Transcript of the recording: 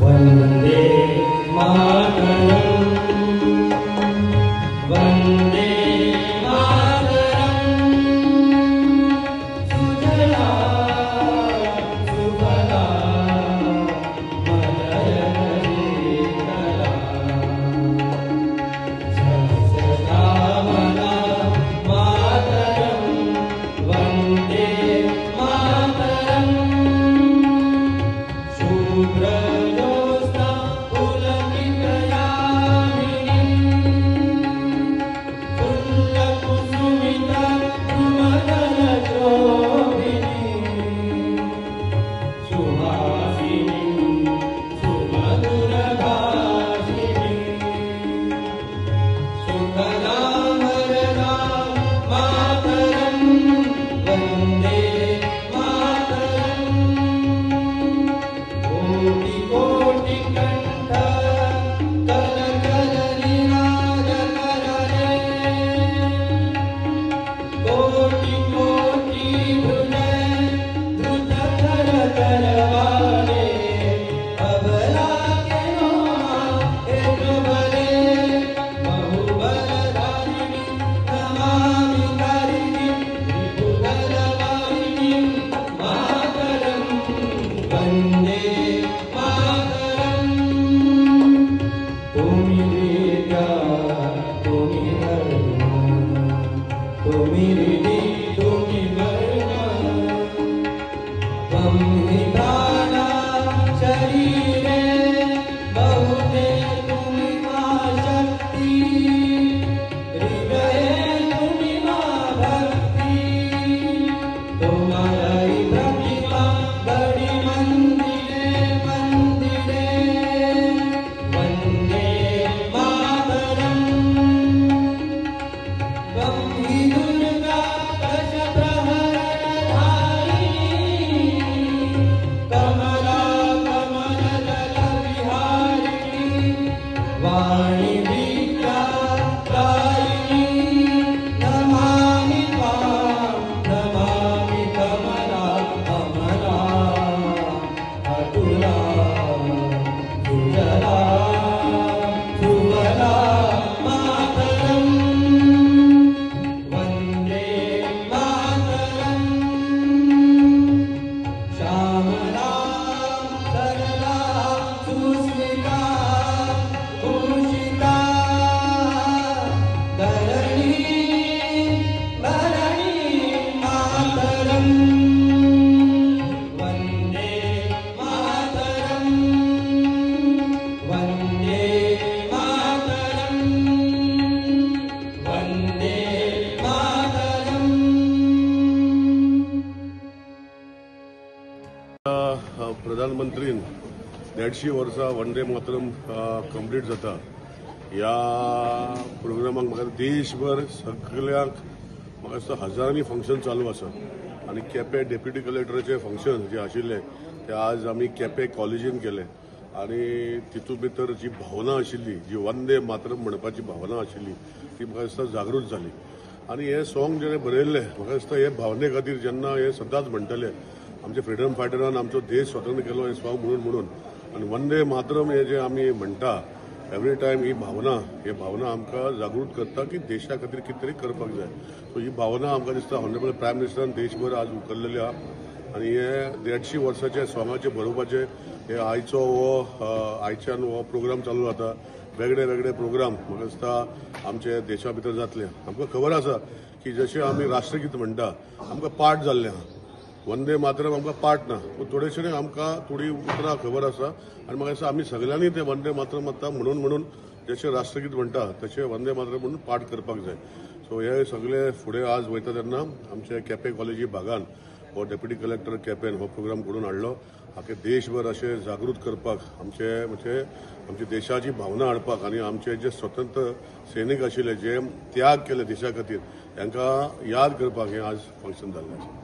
वंदे मातरम वंदे मातरम सुजला सुफला मलयजशीतला सस्यश्यामला मातरम वंदे मातरम शुभ्रजोत्स्ना पुलकितयामिनी फुल्लकुसुमिता कुमलशोभिनी सुहासिनी सुमधुरभाषिणी सुखदां वरदां मातरं वन्दे मातरम् कोटि कोटि कंठ कल कल निराज करणे कोटि कोटि भुजय धृत कर करवाणे अबला के नोहा एक बले बहुबलधारिणी नमामि तारिणी विपुलवारिणी मातरं वन्दे मातरम तुम्ही रेगा तुम्ही धर्म तुम्ही ऋणी तुम्ही वर्ग तुम्ही प्राणा शरीरे बहुते तुम्ही मा शक्ती हृदये तुम्ही मा भक्ती तुम्हारी प्रतिमा बड़ी मंदिरे मंदिरे वंदे मातरम गंभी दुर्गा दश प्रहरणधारिणी कमला कमल दल विहारिणी वाणी विद्या दायिनी नमामि त्वां नमामि कमला कमला अतुला सुजला सुफला मातरं वन्दे मातरं श्यामला सरला सुस्मिता भूषिता धरणी धरणी मातरं वन्दे मातरं वन्दे मातरं वन्दे मातरं प्रधानमंत्रीन 150 वर्सां वंदे मातरम कंप्लीट जाता. ह्या प्रोग्रामाक म्हाका देशभर सगळ्यांक म्हाका दिसता हजारांनी फंक्शन चालू आसा आनी केपें डेप्युटी कलेक्टराचें फंक्शन जे आशिल्लें ते आज आमी केपें कॉलेजीन केलें आनी तितूंत भितर जी भावना आशिल्ली जी वंदे मातरम म्हणपाची भावना आशिल्ली ती म्हाका दिसता जागृत जाली आनी हे सॉंग जेणें बरयल्लें म्हाका दिसता हे भावने खातीर जेन्ना हे सदांच म्हणटले आमचे फ्रिडम फायटरान आमचो देश स्वतंत्र केलो हे सॉंग म्हणून आनी वंदे मातरम हे जे आमी म्हणटा एवरी टायम ही भावना आमकां जागृत करता की देशा खातीर कितें तरी करपाक जाय. सो ही भावना आमकां दिसता ऑनरेबल प्रायम मिनिस्टरान देशभर आज उखल्लेली आहा आनी हे 150 वर्साचे सॉंगाचे बरोवपाचे हे आयच्यान हो प्रोग्राम चालू जाता. वेगळे वेगळे प्रोग्राम म्हाका दिसता आमचे देशा भितर जातले. आमकां खबर आसा की जशें आमी राष्ट्रगीत म्हणटा आमकां पाठ जाल्लें आहा. वंदे मातरम आमकां पाठ ना पूण थोडेशे आमकां थोडी उतरां खबर आसा आनी म्हाका दिसता आमी सगळ्यांनी ते वंदे मातरम आतां म्हणून जशें राष्ट्रगीत म्हणटा तशें वंदे मातरम म्हणून पाठ करपाक जाय. सो हे सगळे फुडें आज वयता तेन्ना आमचे केपें कॉलेजी भागान हो डेप्युटी कलेक्टर केपेन हो प्रोग्राम करून हाडलो. आख्खे देशभर अशें जागृत करपाक आमचे देशाची भावना हाडपाक आनी आमचे जे स्वतंत्र सैनीक आशिल्ले जे त्याग केले देशा खातीर तांकां याद करपाक हें आज फंक्शन जाल्लें आसा.